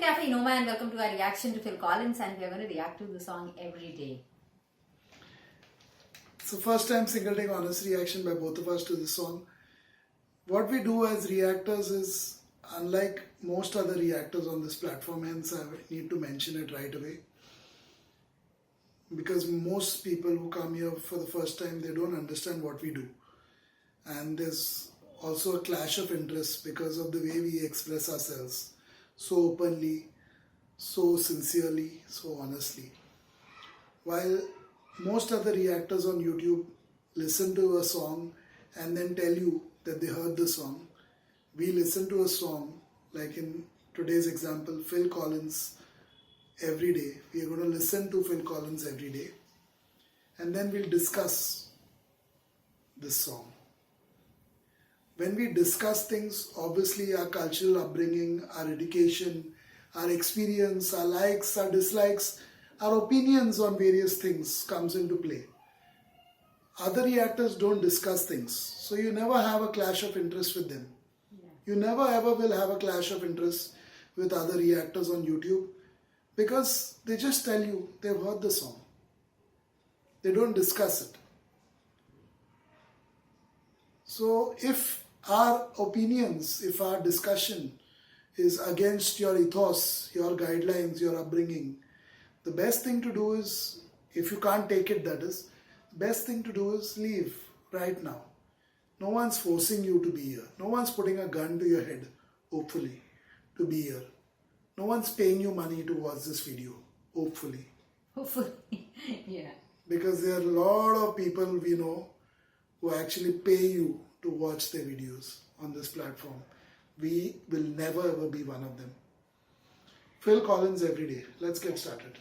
Cafe Noma and welcome to our reaction to Phil Collins, and we are going to react to the song Every Day. So first time single take honest reaction by both of us to this song. What we do as reactors is, unlike most other reactors on this platform, hence I need to mention it right away, because most people who come here for the first time, they don't understand what we do, and there's also a clash of interests because of the way we express ourselves so openly, so sincerely, so honestly. While most other reactors on YouTube listen to a song and then tell you that they heard the song, we listen to a song, like in today's example, Phil Collins, Every Day. We are going to listen to Phil Collins every day, and then we'll discuss this song. When we discuss things, obviously our cultural upbringing, our education, our experience, our likes, our dislikes, our opinions on various things comes into play. Other reactors don't discuss things, so you never have a clash of interest with them. You never ever will have a clash of interest with other reactors on YouTube, because they just tell you they've heard the song. They don't discuss it. So if our opinions, if our discussion is against your ethos, your guidelines, your upbringing, the best thing to do is, if you can't take it, that is, the best thing to do is leave right now. No one's forcing you to be here. No one's putting a gun to your head, hopefully, to be here. No one's paying you money to watch this video, hopefully. Hopefully, yeah. Because there are a lot of people we know who actually pay you to watch their videos on this platform. We will never ever be one of them. Phil Collins, Every Day. Let's get started.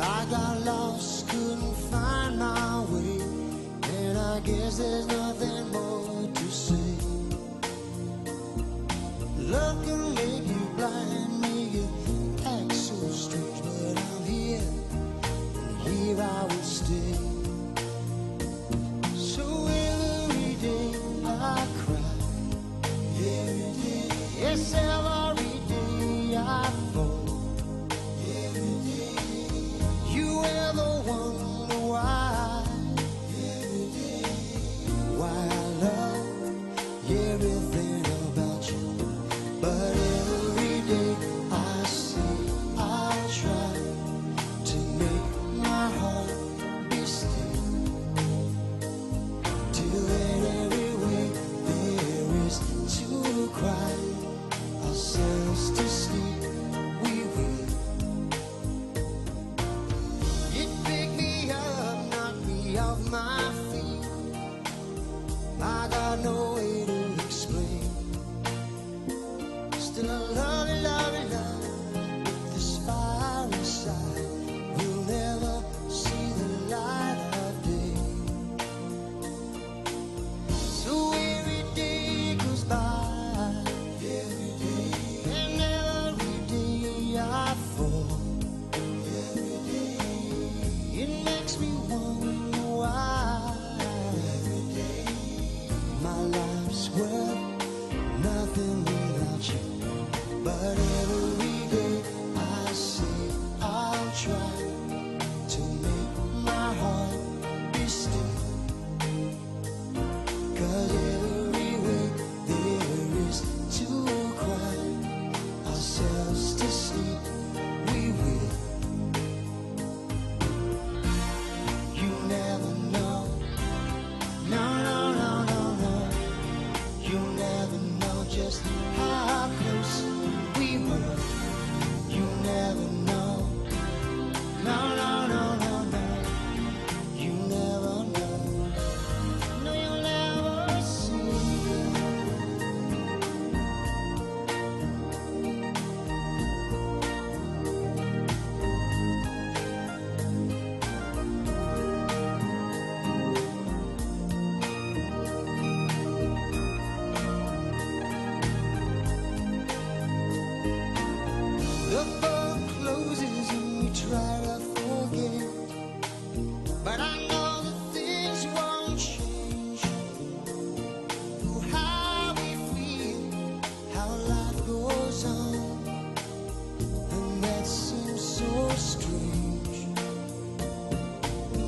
I got lost, couldn't find my way, and I guess there's nothing more to say. Love can make you blind, make you act so strange, but I'm here, and here I will stay. So every day I cry, every day, yes, every day I fall. You ever wonder why? Why I love everything about you. But every day I say I try to make my heart be still.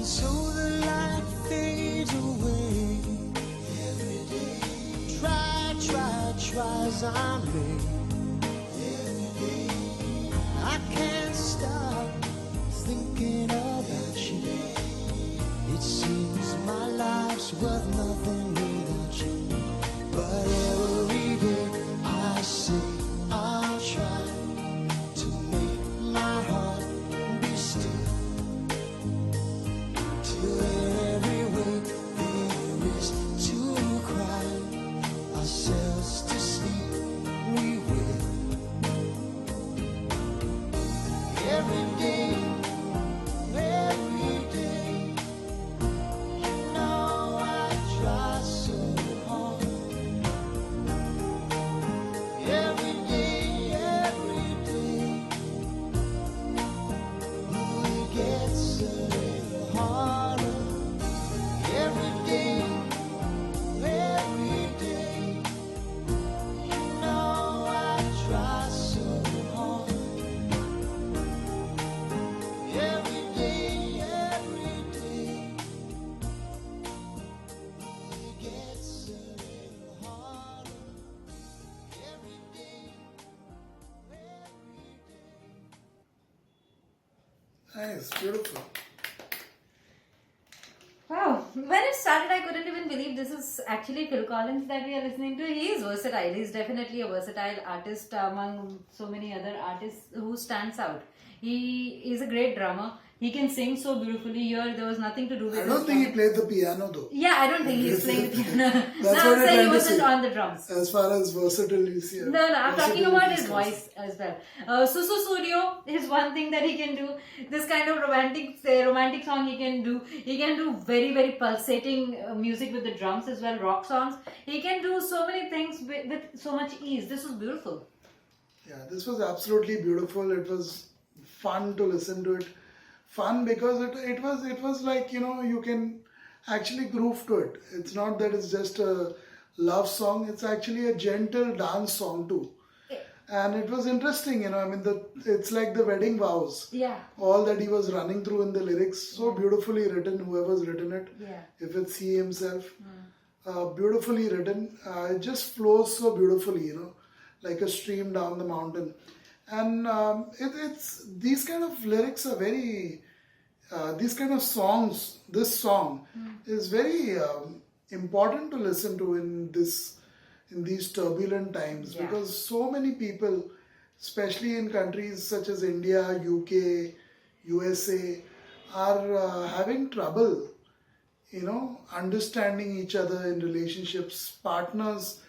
And so the light fades away. Try as I may. I can't stop thinking about you. It seems my life's worth nothing without you. But every day I say I'll try to make my heart be still. Till every way there is to cry ourselves to sleep, we will. Every day, you know I try so hard. Every day, it gets a little harder. Every day, you know I try so hard. Every day, it gets a little harder. Every day, Nice, beautiful. Wow. When it started, I couldn't even believe this is actually Phil Collins that we are listening to. He is versatile. He's definitely a versatile artist among so many other artists who stands out. He is a great drummer. He can sing so beautifully. Here, there was nothing to do with I his don't think he drumming. played the piano though. Yeah, I don't think he's playing the piano. That's No, what I'm I'm saying he trying to wasn't say. on the drums. As far as versatility, No, I'm talking about his versatility voice as well. Susu Suryo is one thing that he can do. This kind of romantic song he can do. He can do very, very pulsating music with the drums as well, rock songs. He can do so many things with so much ease. This was beautiful. Yeah, this was absolutely beautiful. It was fun to listen to it. Fun because it was like, you can actually groove to it. It's not that it's just a love song. It's actually a gentle dance song too. And it was interesting, it's like the wedding vows. Yeah. All that he was running through in the lyrics, so beautifully written, whoever's written it. Yeah. If it's he himself, beautifully written. It just flows so beautifully, like a stream down the mountain. And it's these kind of lyrics are very, these kind of songs. This song is very important to listen to in these turbulent times, Yeah. because so many people, especially in countries such as India, UK, USA, are having trouble, understanding each other in relationships. Partners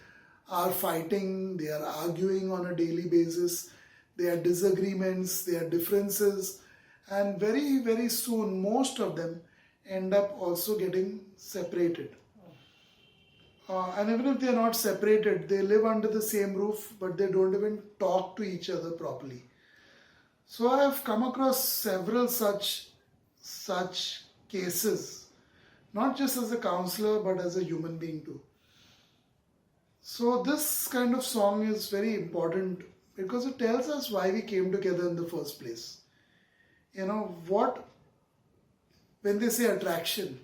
are fighting, they are arguing on a daily basis, there are disagreements, there are differences, and very, very soon, most of them end up also getting separated. And even if they are not separated, they live under the same roof, but they don't even talk to each other properly. So I have come across several such cases, not just as a counselor, but as a human being too. So this kind of song is very important because it tells us why we came together in the first place. When they say attraction,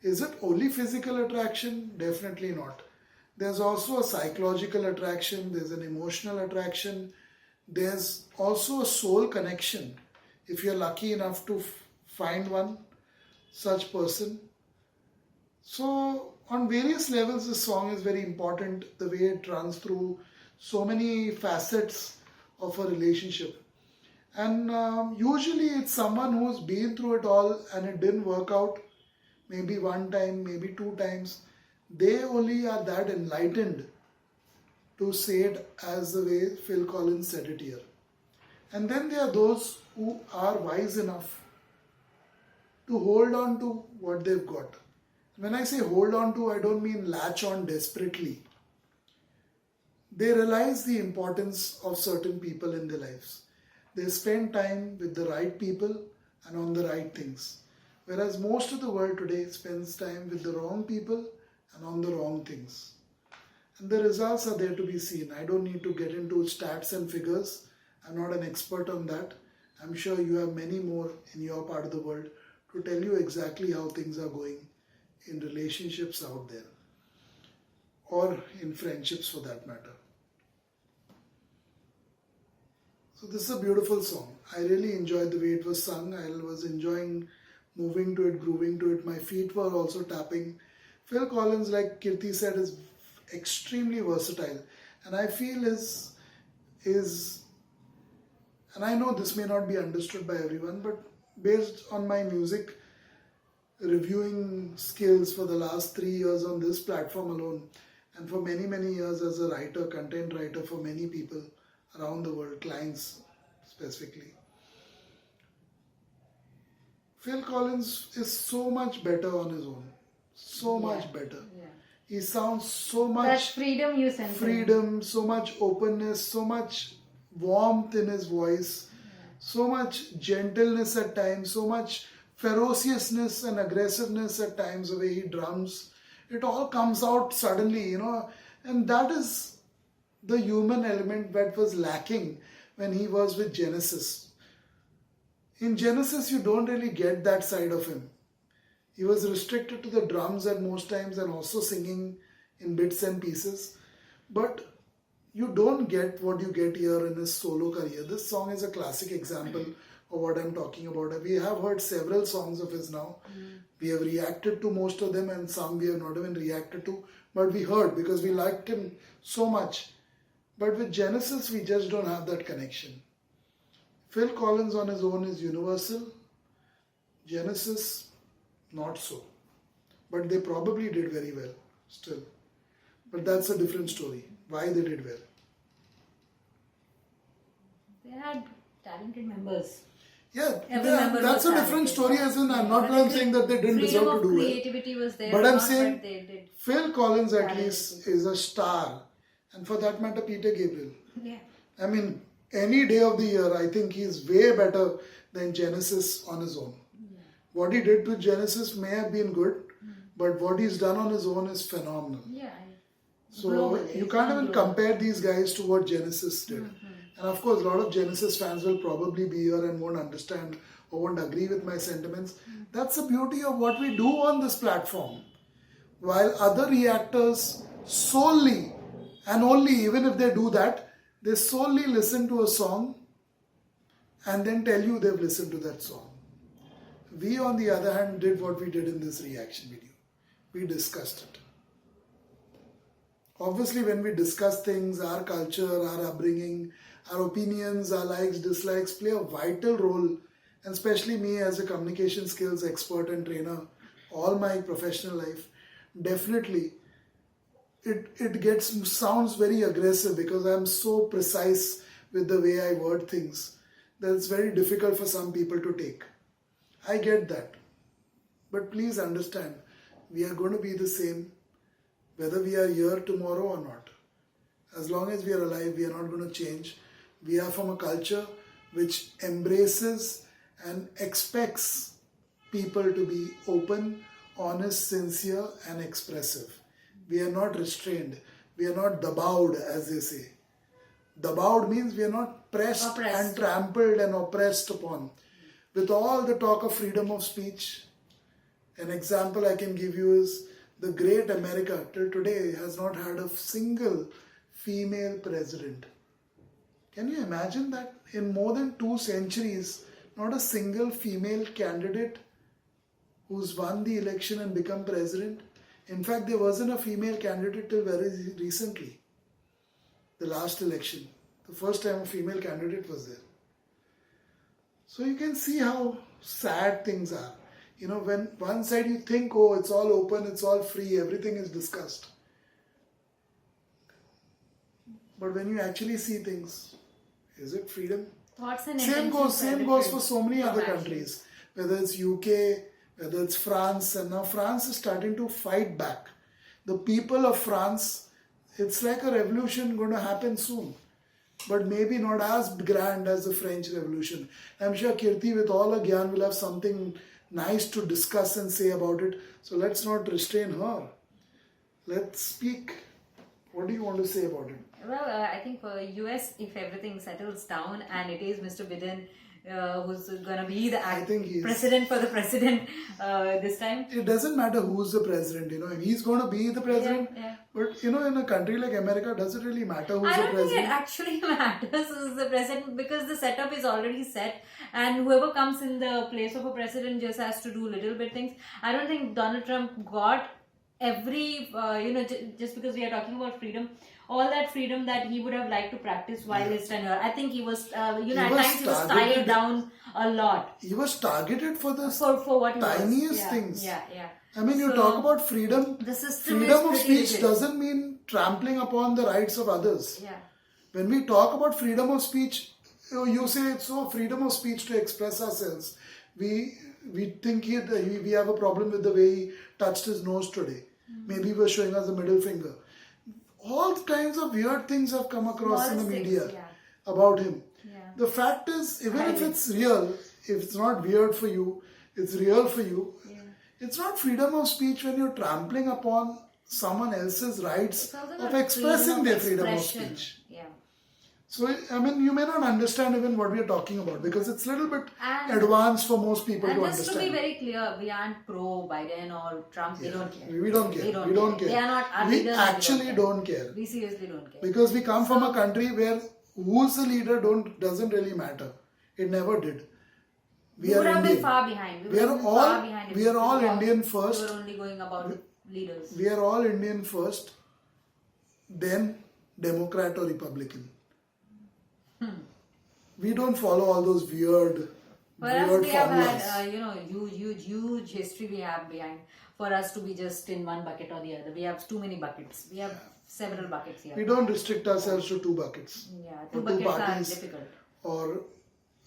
is it only physical attraction? Definitely not. There's also a psychological attraction, there's an emotional attraction, there's also a soul connection. If you're lucky enough to find one such person. So, on various levels, this song is very important, the way it runs through so many facets of a relationship. And usually it's someone who's been through it all and it didn't work out. Maybe one time, maybe two times. They only are that enlightened to say it as the way Phil Collins said it here. And then there are those who are wise enough to hold on to what they've got. When I say hold on to, I don't mean latch on desperately. They realize the importance of certain people in their lives. They spend time with the right people and on the right things. Whereas most of the world today spends time with the wrong people and on the wrong things. And the results are there to be seen. I don't need to get into stats and figures. I'm not an expert on that. I'm sure you have many more in your part of the world to tell you exactly how things are going in relationships out there, or in friendships for that matter. So this is a beautiful song. I really enjoyed the way it was sung. I was enjoying moving to it, grooving to it. My feet were also tapping. Phil Collins, like Kirti said, is extremely versatile, and I feel is and I know this may not be understood by everyone, but based on my music reviewing skills for the last 3 years on this platform alone, and for many years as a writer, content writer for many people around the world, clients specifically, Phil Collins is so much better on his own. So much better. Yeah. He sounds so That much freedom you sense. freedom, so much openness, so much warmth in his voice, so much gentleness at times, so much ferociousness and aggressiveness at times, the way he drums. It all comes out suddenly, and that is the human element that was lacking when he was with Genesis. In Genesis, you don't really get that side of him. He was restricted to the drums at most times and also singing in bits and pieces. But you don't get what you get here in his solo career. This song is a classic example of what I'm talking about. We have heard several songs of his now. We have reacted to most of them, and some we have not even reacted to. But we heard because we liked him so much. But with Genesis, we just don't have that connection. Phil Collins on his own is universal. Genesis, not so. But they probably did very well still. But that's a different story. Why they did well. They had talented members. Yeah, Every member that's was a different talented. story, as in I'm not saying that they didn't Freedom deserve of to do well. creativity was there. But I'm not, saying but they did. Phil Collins at Talented. least is a star. And for that matter, Peter Gabriel. Yeah. I mean, any day of the year, I think he's way better than Genesis on his own. What he did with Genesis may have been good, but what he's done on his own is phenomenal. Yeah. So Global, you it's can't gone even global. compare these guys to what Genesis did. And of course, a lot of Genesis fans will probably be here and won't understand or won't agree with my sentiments. That's the beauty of what we do on this platform. While other reactors solely and only, even if they do that, they solely listen to a song and then tell you they've listened to that song. We, on the other hand, did what we did in this reaction video. We discussed it. Obviously, when we discuss things, our culture, our upbringing, our opinions, our likes, dislikes play a vital role, and especially me as a communication skills expert and trainer, all my professional life, definitely it sounds very aggressive because I'm so precise with the way I word things that it's very difficult for some people to take. I get that. But please understand, we are going to be the same whether we are here tomorrow or not. As long as we are alive, we are not going to change. We are from a culture which embraces and expects people to be open, honest, sincere and expressive. We are not restrained. We are not dabawed, as they say. Dabawed means we are not pressed and trampled and oppressed upon. With all the talk of freedom of speech, an example I can give you is the great America till today has not had a single female president. Can you imagine that? In more than 2 centuries, not a single female candidate who's won the election and become president. In fact, there wasn't a female candidate till very recently. The last election. The first time a female candidate was there. So you can see how sad things are. When one side you think, oh, it's all open, it's all free, everything is discussed. But when you actually see things, is it freedom? Thoughts and Same intentions goes are for so many different other from countries. Whether it's UK, whether it's France, and now France is starting to fight back. The people of France, it's like a revolution going to happen soon. But maybe not as grand as the French Revolution. I'm sure Kirti with all her gyan will have something nice to discuss and say about it. So let's not restrain her. Let's speak. What do you want to say about it? Well, I think for US, if everything settles down and it is Mr. Biden who's gonna be the I think he's- president for the president this time. It doesn't matter who's the president, and he's going to be the president. Yeah. But in a country like America, does it really matter who's I the don't think it president? actually matters who's the president because the setup is already set, and whoever comes in the place of a president just has to do little bit things. I don't think Donald Trump got every just because we are talking about freedom, all that freedom that he would have liked to practice while his tenure. I think he was at was times he was tied targeted. down a lot He was targeted for the for what he tiniest was. Yeah, things. Yeah. I mean, you So, talk about freedom. the system Freedom is of pretty speech rigid. doesn't mean trampling upon the rights of others. Yeah. When we talk about freedom of speech, you say it's freedom of speech to express ourselves. We think we have a problem with the way he touched his nose today. Maybe he was showing us a middle finger. All kinds of weird things have come across in the Small things, media yeah. about him. Yeah. The fact is, even if Highly. it's real, if it's not weird for you, it's real for you. Yeah. It's not freedom of speech when you're trampling upon someone else's rights It's also of not expressing their freedom of expression. speech. Yeah. So, I mean, you may not understand even what we are talking about because it's a little bit And- advanced for most people And to just to be understand. very clear, we aren't pro Biden or Trump. We don't care. We don't care. We don't care. They are not our We leaders. actually don't care. We seriously don't care. Because we come from a country where who's the leader doesn't really matter. It never did. We would have been far behind. We are would have been all- far behind if we are all were- Indian first. We were only going about leaders. We are all Indian first, then Democrat or Republican. We don't follow all those weird For us, we have formulas. had huge history we have behind for us to be just in one bucket or the other. We have too many buckets. We have several buckets here. We don't restrict ourselves to two buckets. Yeah, or two two buckets are parties. difficult. Or,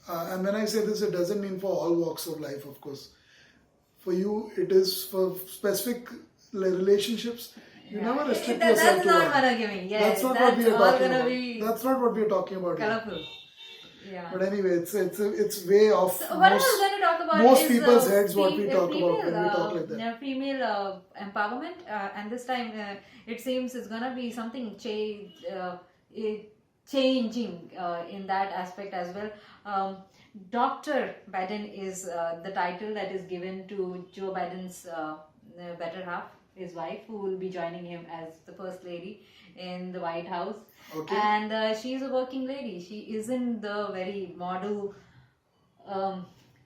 and when I say this, it doesn't mean for all walks of life, of course. For you, it is for specific relationships. You never restrict yourself That's to not one. monogamy. Yeah, That's not what we are all talking gonna about. be That's not what we are talking about. here. colorful. Yeah. But anyway, it's way off. So what I was going to talk about most is people's heads what we talk about when we talk like that. Female empowerment, and this time it seems it's going to be something changing in that aspect as well. Dr. Biden is the title that is given to Joe Biden's better half, his wife, who will be joining him as the first lady in the White House. Okay. And she's a working lady. She isn't the very model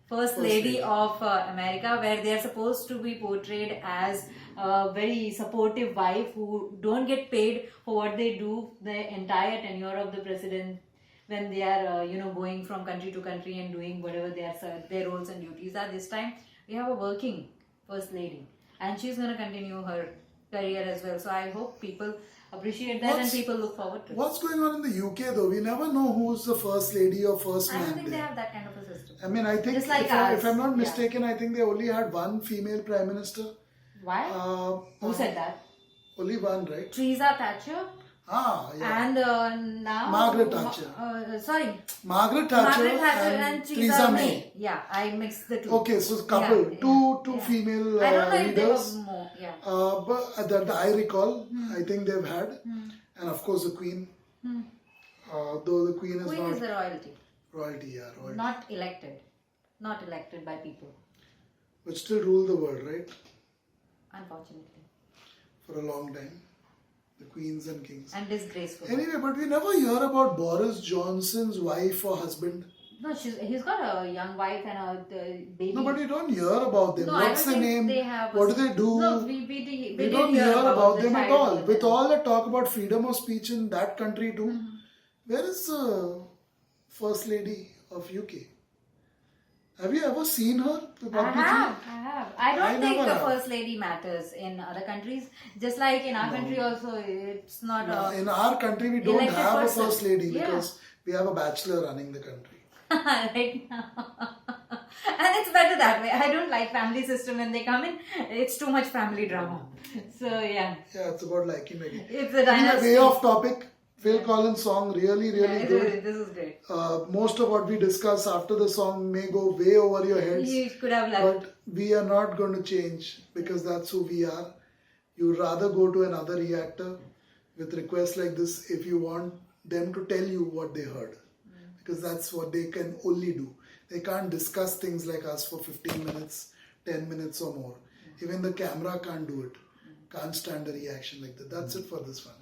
first lady of America, where they are supposed to be portrayed as a very supportive wife who don't get paid for what they do the entire tenure of the president when they are going from country to country and doing whatever their roles and duties are. This time we have a working first lady, and she's going to continue her career as well. So I hope people appreciate that and people look forward to it. What's going on in the UK though? We never know who's the first lady or first I man don't think they there. have that kind of a system. I mean, I think Just like if ours. I'm not Yeah. mistaken, I think they only had one female prime minister. Why? Who said that? Only one, right? Teresa Thatcher Yeah. and now Margaret Thatcher. Sorry, Margaret Thatcher, Margaret Thatcher and Theresa May. Yeah, I mixed the two. Okay, so couple, Yeah, two yeah. female I don't know if there leaders. were more. Yeah. But that I recall, I think they've had, and of course the Queen. Though the Queen is Queen not is the royalty, royalty, yeah, royalty, not elected by people, but still rule the world, right? unfortunately, For a long time, the queens and kings. and disgraceful. Anyway, but we never hear about Boris Johnson's wife or husband. No, he's got a young wife and a baby. No, but you don't hear about them. No, I What's don't the think name? they have What do they do? No, we did don't hear about the them at child all. birth With and- all the talk about freedom of speech in that country too, where is the first lady of UK? Have you ever seen her publicly? I have. I don't I think never the have. first lady matters in other countries. Just like in our country also, it's not a... In our country, we don't elected have person. a first lady Yeah. because we have a bachelor running the country. right now. And it's better that way. I don't like family system when they come in. It's too much family drama. So yeah. Yeah, it's about liking again. It's a Anyway, dynasty. way off topic. Phil Collins song, really Yeah, good. this is great. Most of what we discuss after the song may go way over your heads. You could have left. But we are not going to change because that's who we are. You rather go to another reactor with requests like this if you want them to tell you what they heard. Because that's what they can only do. They can't discuss things like us for 15 minutes, 10 minutes or more. Even the camera can't do it. Can't stand a reaction like that. That's it for this one.